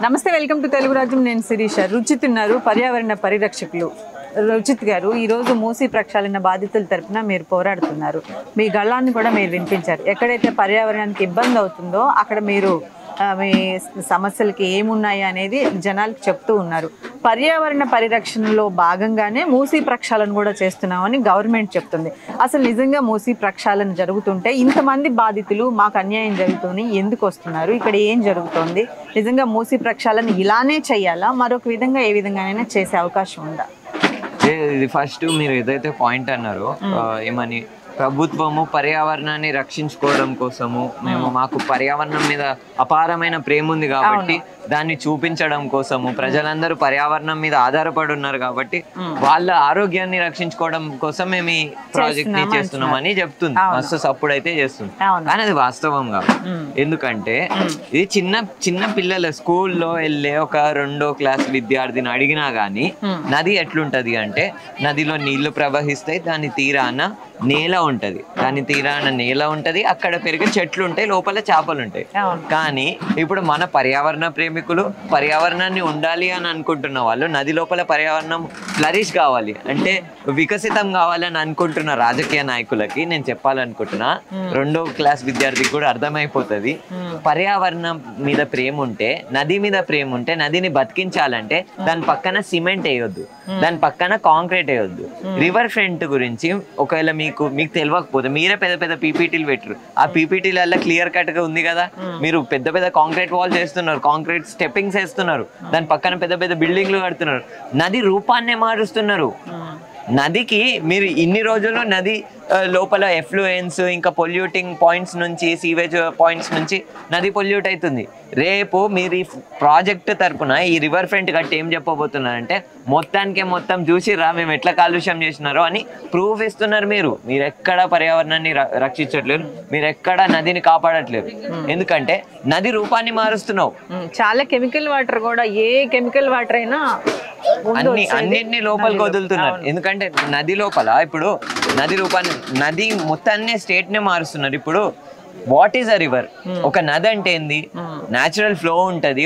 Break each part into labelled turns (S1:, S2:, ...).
S1: నమస్తే, welcome to Telugu రాజ్యం. నేను శిరీష. రుచిత్ ఉన్నారు, పర్యావరణ పరిరక్షకులు. రుచిత్ గారు, ఈరోజు మూసీ ప్రక్షాళన బాధితుల తరపున మీరు పోరాడుతున్నారు. మీ గళాన్ని కూడా మీరు వినిపించారు. ఎక్కడైతే పర్యావరణానికి ఇబ్బంది అవుతుందో అక్కడ మీరు మీ సమస్యలకి ఏమున్నాయి అనేది జనాలకు చెప్తూ ఉన్నారు. పర్యావరణ పరిరక్షణలో భాగంగానే మూసీ ప్రక్షాళన కూడా చేస్తున్నామని గవర్నమెంట్ చెప్తుంది. అసలు నిజంగా మూసీ ప్రక్షాళన జరుగుతుంటే ఇంతమంది బాధితులు మాకు అన్యాయం జరుగుతుంది ఎందుకు వస్తున్నారు, ఇక్కడ ఏం జరుగుతుంది, నిజంగా మూసీ ప్రక్షాళన ఇలానే చేయాలా, మరొక విధంగా ఏ విధంగానైనా చేసే అవకాశం ఉందా?
S2: ఇది ఫస్ట్ మీరు ఏదైతే పాయింట్ అన్నారో, ఏమని ప్రభుత్వము పర్యావరణాన్ని రక్షించుకోవడం కోసము మాకు పర్యావరణం మీద అపారమైన ప్రేమ ఉంది కాబట్టి దాన్ని చూపించడం కోసము ప్రజలందరూ పర్యావరణం మీద ఆధారపడి ఉన్నారు కాబట్టి వాళ్ళ ఆరోగ్యాన్ని రక్షించుకోవడం కోసం మేము ఈ ప్రాజెక్ట్ ని చేస్తున్నామని చెప్తుంది. మస్తు సపోర్ట్ అయితే చేస్తుంది, కానీ అది వాస్తవంగా. ఎందుకంటే ఇది చిన్న పిల్లల స్కూల్లో వెళ్ళే ఒక 2వ క్లాస్ విద్యార్థిని అడిగినా గానీ నది ఎట్లుంటది అంటే, నదిలో నీళ్లు ప్రవహిస్తాయి, దాని తీరాన నేల ఉంటది, అక్కడ పెరిగే చెట్లు ఉంటాయి, లోపల చేపలు ఉంటాయి. కానీ ఇప్పుడు మన పర్యావరణ ప్రేమికులు పర్యావరణాన్ని ఉండాలి అని అనుకుంటున్న వాళ్ళు నది లోపల పర్యావరణం ఫ్లరిష్ కావాలి అంటే వికసితం కావాలని అనుకుంటున్న రాజకీయ నాయకులకి నేను చెప్పాలనుకుంటున్నా, 2వ క్లాస్ విద్యార్థికి కూడా అర్థమైపోతుంది. పర్యావరణం మీద ప్రేమ ఉంటే, నది మీద ప్రేమ ఉంటే, నదిని బతికించాలంటే దాని పక్కన సిమెంట్ వేయొద్దు, దాని పక్కన కాంక్రీట్ వేయొద్దు. రివర్ ఫ్రంట్ గురించి ఒకవేళ మీకు తెలియకపోతే మీరే పెద్ద పీపీటీలు పెట్టరు. ఆ పీపీటీల క్లియర్ కట్ గా ఉంది కదా, మీరు పెద్ద కాంక్రీట్ వాల్ చేస్తున్నారు, కాంక్రీట్ స్టెప్పింగ్స్ వేస్తున్నారు, దాని పక్కన పెద్ద బిల్డింగ్లు కడుతున్నారు, నది రూపాన్నే మారుస్తున్నారు. నదికి మీరు ఇన్ని రోజులు నది లోపల ఎఫ్లూయెన్స్ ఇంకా పొల్యూటింగ్ పాయింట్స్ నుంచి, సీవేజ్ పాయింట్స్ నుంచి నది పొల్యూట్ అవుతుంది. రేపు మీరు ఈ ప్రాజెక్ట్ తరపున ఈ రివర్ ఫ్రంట్ కట్టి ఏం చెప్పబోతున్నారంటే, మొత్తం చూసిరా మేము ఎట్లా కాలుష్యం చేసినారో అని ప్రూఫ్ ఇస్తున్నారు. మీరు ఎక్కడ పర్యావరణాన్ని రక్షించట్లేరు, మీరు ఎక్కడ నదిని కాపాడట్లేరు. ఎందుకంటే నది రూపాన్ని మారుస్తున్నావు.
S1: చాలా కెమికల్ వాటర్ కూడా, ఏ కెమికల్ వాటర్ అయినా
S2: అన్నిటిని లోపలికి వదులుతున్నారు. ఎందుకంటే నది లోపల ఇప్పుడు నది మొత్తాన్ని స్టేట్ నే మారుస్తున్నారు. ఇప్పుడు వాట్ ఈస్ అ రివర్? ఒక నది అంటే ఏంది? న్యాచురల్ ఫ్లో ఉంటది.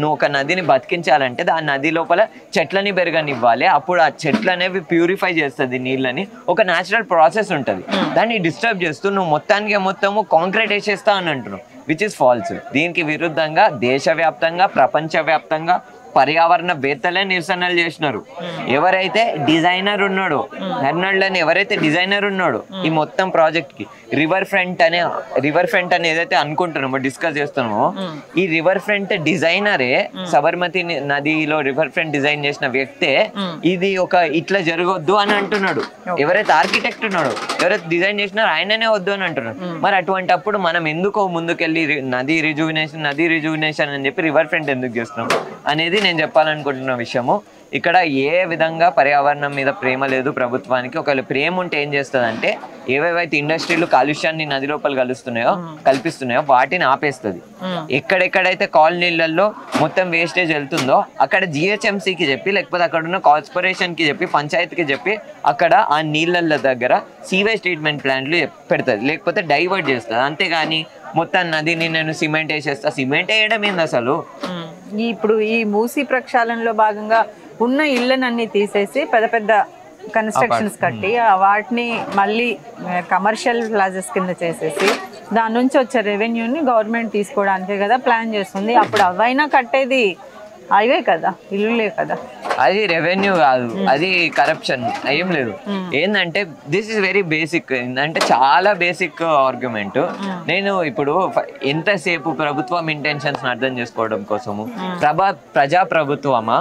S2: నువ్వు ఒక నదిని బతికించాలంటే ఆ నది లోపల చెట్లని పెరగనివ్వాలి, అప్పుడు ఆ చెట్లు అనేవి ప్యూరిఫై చేస్తుంది నీళ్ళని. ఒక న్యాచురల్ ప్రాసెస్ ఉంటది, దాన్ని డిస్టర్బ్ చేస్తూ నువ్వు మొత్తము కాంక్రీట్ వేసేస్తా అని అంటున్నావు, విచ్ ఇస్ ఫాల్స్. దీనికి విరుద్ధంగా దేశవ్యాప్తంగా ప్రపంచవ్యాప్తంగా పర్యావరణ వేత్తలే నిరసనలు చేసినారు. ఎవరైతే డిజైనర్ ఉన్నాడో ఈ మొత్తం ప్రాజెక్ట్ కి రివర్ ఫ్రంట్ అని ఏదైతే అనుకుంటున్నామో, డిస్కస్ చేస్తున్నామో, ఈ రివర్ ఫ్రంట్ డిజైనరే, సబర్మతి నదిలో రివర్ ఫ్రంట్ డిజైన్ చేసిన వ్యక్తే ఇది ఇట్లా జరగొద్దు అని అంటున్నాడు. ఎవరైతే ఆర్కిటెక్ట్ ఉన్నాడో, ఎవరైతే డిజైన్ చేసినారో ఆయననే వద్దు అని అంటున్నాడు. మరి అటువంటప్పుడు మనం ఎందుకో ముందుకెళ్ళి నదీ రిజువినేషన్ అని చెప్పి రివర్ ఫ్రంట్ ఎందుకు చేస్తున్నాం అనేది నేను చెప్పాలనుకుంటున్న విషయము. ఇక్కడ ఏ విధంగా పర్యావరణం మీద ప్రేమ లేదు ప్రభుత్వానికి. ఒకవేళ ప్రేమ ఉంటే ఏం చేస్తుందంటే, ఏవేవైతే ఇండస్ట్రీలు కాలుష్యాన్ని నది లోపల కల్పిస్తున్నాయో వాటిని ఆపేస్తుంది. ఎక్కడెక్కడైతే కాలనీలలో మొత్తం వేస్టేజ్ వెళ్తుందో అక్కడ జిహెచ్ఎంసీకి చెప్పి, లేకపోతే అక్కడ ఉన్న కార్పొరేషన్ కి చెప్పి, పంచాయతీకి చెప్పి అక్కడ ఆ నీళ్ళ దగ్గర సీవేజ్ ట్రీట్మెంట్ ప్లాంట్లు పెడుతుంది, లేకపోతే డైవర్ట్ చేస్తుంది. అంతేగాని మొత్తం నదిని నేను సిమెంట్ వేయడం ఏంది అసలు?
S1: ఇప్పుడు ఈ మూసీ ప్రక్షాళనలో భాగంగా ఉన్న ఇళ్ళనన్నీ తీసేసి పెద్ద కన్స్ట్రక్షన్స్ కట్టి వాటిని మళ్ళీ కమర్షియల్ ప్లాజెస్ కింద చేసేసి దాని నుంచి వచ్చే రెవెన్యూని గవర్నమెంట్ తీసుకోవడానికే కదా ప్లాన్ చేస్తుంది. అప్పుడు అవైనా కట్టేది అవే కదా, ఇల్లులే కదా.
S2: అది రెవెన్యూ కాదు, అది కరప్షన్. ఏం లేదు. ఏంటంటే దిస్ ఇస్ వెరీ బేసిక్, అంటే చాలా బేసిక్ ఆర్గ్యుమెంట్. నేను ఇప్పుడు ఎంతసేపు ప్రభుత్వం ఇంటెన్షన్స్ అర్థం చేసుకోవడం కోసము, ప్రజాప్రభుత్వమా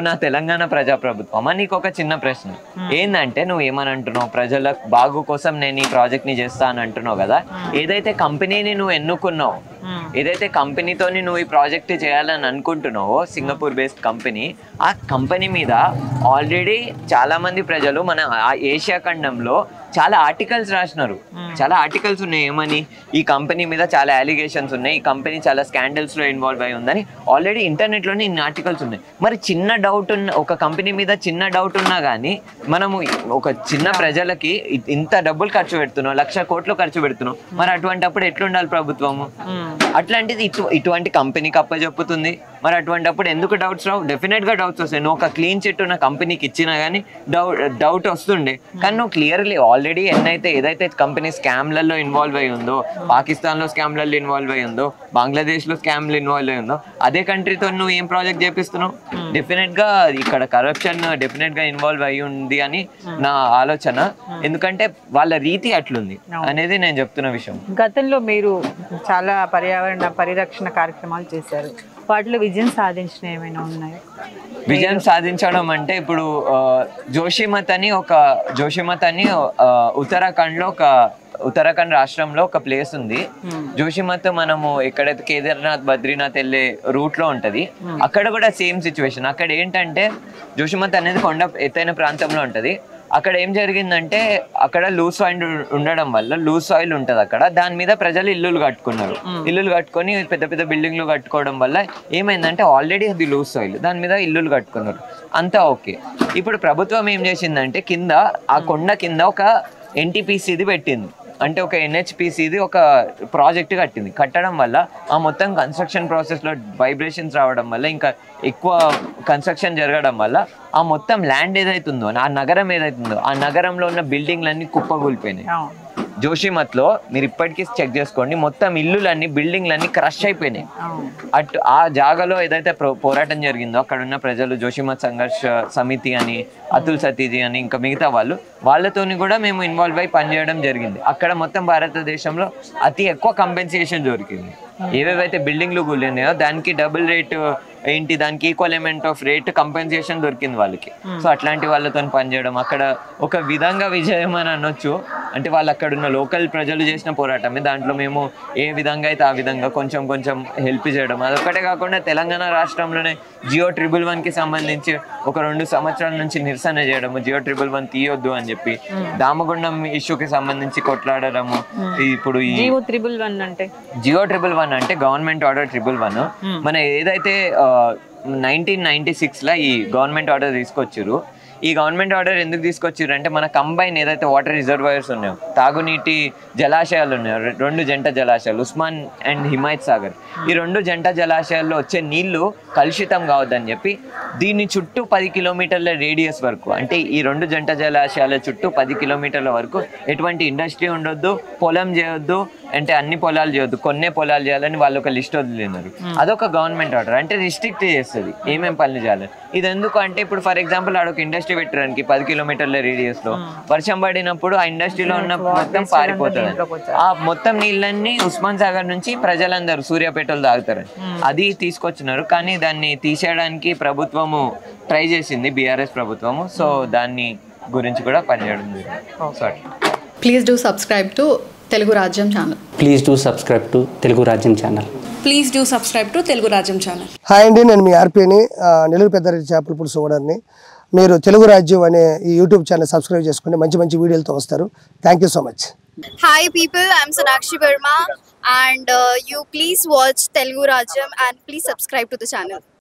S2: నా తెలంగాణ ప్రజాప్రభుత్వమా? నీకు ఒక చిన్న ప్రశ్న ఏంటంటే, నువ్వు ఏమని అంటున్నావు, ప్రజల బాగు కోసం నేను ఈ ప్రాజెక్ట్ ని చేస్తా అని అంటున్నావు కదా. ఏదైతే కంపెనీని నువ్వు ఎన్నుకున్నావు, ఏదైతే కంపెనీతోని నువ్వు ఈ ప్రాజెక్ట్ చేయాలని అనుకుంటున్నావో, సింగపూర్ బేస్డ్ కంపెనీ, ఆ కంపెనీ మీద ఆల్రెడీ చాలా మంది ప్రజలు మన ఏషియా ఖండంలో చాలా ఆర్టికల్స్ రాసినారు, చాలా ఆర్టికల్స్ ఉన్నాయి. ఏమని, ఈ కంపెనీ మీద చాలా అలిగేషన్స్ ఉన్నాయి, ఈ కంపెనీ చాలా స్కాండల్స్ లో ఇన్వాల్వ్ అయి ఉందని ఆల్రెడీ ఇంటర్నెట్ లోనే ఇన్ని ఆర్టికల్స్ ఉన్నాయి. మరి చిన్న డౌట్ ఉన్న ఒక కంపెనీ మీద చిన్న డౌట్ ఉన్నా కానీ మనము ఒక చిన్న ప్రజలకి ఇంత డబ్బులు ఖర్చు పెడుతున్నాం, 1,00,000 కోట్లు ఖర్చు పెడుతున్నాం, మరి అటువంటిప్పుడు ఎట్లుండాలి ప్రభుత్వము? అట్లాంటిది ఇటువంటి కంపెనీకి అప్పచెప్పుతుంది. మరి అటువంటిప్పుడు ఎందుకు డౌట్స్ రావు? డెఫినెట్ గా డౌట్స్ వస్తాయి. నువ్వు ఒక క్లీన్ చిట్ ఉన్న కంపెనీకి ఇచ్చినా కానీ డౌట్ వస్తుండే. కానీ నువ్వు క్లియర్లీ ఆల్రెడీ ఏదైతే కంపెనీ స్కామ్లలో ఇన్వాల్వ్ అయి ఉందో, పాకిస్తాన్ లో స్కామ్లలో ఇన్వాల్వ్ అయి ఉందో, బంగ్లాదేశ్ లో స్కామ్లు ఇన్వాల్వ్ అయి ఉందో, అదే కంట్రీతో నువ్వు ఏం ప్రాజెక్ట్ చేపిస్తున్నావు? డెఫినెట్ గా ఇక్కడ కరప్షన్ డెఫినెట్ గా ఇన్వాల్వ్ అయి ఉంది అని నా ఆలోచన. ఎందుకంటే వాళ్ళ రీతి అట్లుంది అనేది నేను చెప్తున్న విషయం.
S1: గతంలో మీరు చాలా పర్యావరణ పరిరక్షణ కార్యక్రమాలు చేశారు, వాటిలో విజయం సాధించిన ఏమైనా ఉన్నాయా?
S2: విజయం సాధించడం అంటే ఇప్పుడు జోషిమత్ అని ఉత్తరాఖండ్ రాష్ట్రంలో ఒక ప్లేస్ ఉంది. జోషిమత్ మనము ఎక్కడైతే కేదార్నాథ్ బద్రీనాథ్ వెళ్ళే రూట్ లో ఉంటది. అక్కడ కూడా సేమ్ సిచ్యువేషన్. అక్కడ ఏంటంటే జోషిమత్ అనేది కొండ ఎత్తైన ప్రాంతంలో ఉంటది. అక్కడ ఏం జరిగిందంటే అక్కడ లూజ్ సాయిల్ ఉండడం వల్ల, లూజ్ సాయిల్ ఉంటది అక్కడ, దాని మీద ప్రజలు ఇల్లులు కట్టుకున్నారు. ఇల్లులు కట్టుకొని పెద్ద పెద్ద బిల్డింగ్లు కట్టుకోవడం వల్ల ఏమైందంటే ఆల్రెడీ అది లూజ్ సాయిల్, దాని మీద ఇల్లులు కట్టుకున్నారు, అంతా ఓకే. ఇప్పుడు ప్రభుత్వం ఏం చేసిందంటే కింద ఆ కొండ కింద ఒక ఎన్టీపీసీది పెట్టింది, అంటే ఒక ఎన్హెచ్పిసిది ఒక ప్రాజెక్ట్ కట్టడం వల్ల ఆ మొత్తం కన్స్ట్రక్షన్ ప్రాసెస్లో వైబ్రేషన్స్ రావడం వల్ల, ఇంకా ఎక్కువ కన్స్ట్రక్షన్ జరగడం వల్ల ఆ మొత్తం ల్యాండ్ ఏదైతుందో, ఆ నగరం ఏదైతుందో, ఆ నగరంలో ఉన్న బిల్డింగ్లన్నీ కుప్పగూలిపోయినాయి. జోషిమత్లో మీరు ఇప్పటికీ చెక్ చేసుకోండి, మొత్తం ఇల్లులన్నీ బిల్డింగ్లన్నీ క్రష్ అయిపోయినాయి. ఆ జాగాలో ఏదైతే పోరాటం జరిగిందో అక్కడ ఉన్న ప్రజలు, జోషిమత్ సంఘర్ష సమితి అని, అతుల్ సతీజీ అని, ఇంకా మిగతా వాళ్ళతోని కూడా మేము ఇన్వాల్వ్ అయి పనిచేయడం జరిగింది. అక్కడ మొత్తం భారతదేశంలో అతి ఎక్కువ కంపెన్సేషన్ దొరికింది. ఏవేవైతే బిల్డింగ్లు కూలినాయో దానికి డబుల్ రేట్ ఏంటి, దానికి equal amount of rate compensation దొరికింది వాళ్ళకి. సో అట్లాంటి వాళ్ళతో పనిచేయడం అక్కడ ఒక విధంగా విజయం అని అనొచ్చు. అంటే వాళ్ళు అక్కడ ఉన్న లోకల్ ప్రజలు చేసిన పోరాటమే, దాంట్లో మేము ఏ విధంగా అయితే ఆ విధంగా కొంచెం కొంచెం హెల్ప్ చేయడం. అదొక్కటే కాకుండా తెలంగాణ రాష్ట్రంలోనే GO111కి సంబంధించి ఒక 2 సంవత్సరాల నుంచి నిరసన చేయడము, GO111 తీయొద్దు అని చెప్పి, దామగుండం ఇష్యూకి సంబంధించి కొట్లాడడము. ఇప్పుడు ఈ GO111 అంటే గవర్నమెంట్ ఆర్డర్ 111. మన ఏదైతే 1996 ఈ గవర్నమెంట్ ఆర్డర్ తీసుకొచ్చారు. ఈ గవర్నమెంట్ ఆర్డర్ ఎందుకు తీసుకొచ్చారు అంటే మన కంబైన్ ఏదైతే వాటర్ రిజర్వాయర్స్ ఉన్నాయో, తాగునీటి జలాశయాలు ఉన్నాయో, 2 జంట జలాశయాలు, ఉస్మాన్ అండ్ హిమాయత్ సాగర్, ఈ 2 జంట జలాశయాల్లో వచ్చే నీళ్లు కలుషితం కావద్దని చెప్పి దీని చుట్టూ 10 కిలోమీటర్ల రేడియస్ వరకు, అంటే ఈ 2 జంట జలాశయాల చుట్టూ 10 కిలోమీటర్ల వరకు ఎటువంటి ఇండస్ట్రీ ఉండొద్దు, పొలం చేయొద్దు, అంటే అన్ని పొలాలు చేయొద్దు, కొన్నే పొలాలు చేయాలని వాళ్ళు ఒక లిస్ట్ వదిలినారు. అదొక గవర్నమెంట్ ఆర్డర్, అంటే రిస్ట్రిక్ట్ చేస్తుంది ఏమేం పనులు చేయాలని. ఇది ఎందుకు అంటే ఇప్పుడు ఫర్ ఎగ్జాంపుల్ ఆడొక ఇండస్ట్రీ పెట్టడానికి 10 కిలోమీటర్ల రేడియస్ లో వర్షం పడినప్పుడు ఆ ఇండస్ట్రీలో ఉన్న మొత్తం పారిపోతుంది. ఆ మొత్తం నీళ్ళన్నీ ఉస్మాన్ సాగర్ నుంచి ప్రజలందరూ సూర్యాపేటలో తాగుతారు. అది తీసుకొచ్చినారు, కానీ దాన్ని తీసేయడానికి ప్రభుత్వము ట్రై చేసింది, బీఆర్ఎస్ ప్రభుత్వము. సో దాన్ని గురించి కూడా పనిచేయడం జరిగింది.
S3: Please do subscribe to Telugu Rajyam channel.
S4: Please do subscribe to Telugu Rajyam channel.
S5: Please do subscribe to Telugu Rajyam channel.
S6: Hi అండి, నేను మీ ఆర్పీని, నెల్లూరు పెద్దారెడ్డి చేపల పులుసు ఓనర్ని. మీరు తెలుగు రాజ్యం అనే ఈ యూట్యూబ్ ఛానల్ సబ్స్క్రైబ్ చేసుకుని మంచి మంచి వీడియోలతో వస్తారు. Thank you so much.
S7: Hi people, I'm Sonakshi Verma and you please watch Telugu Rajyam and please subscribe to the channel.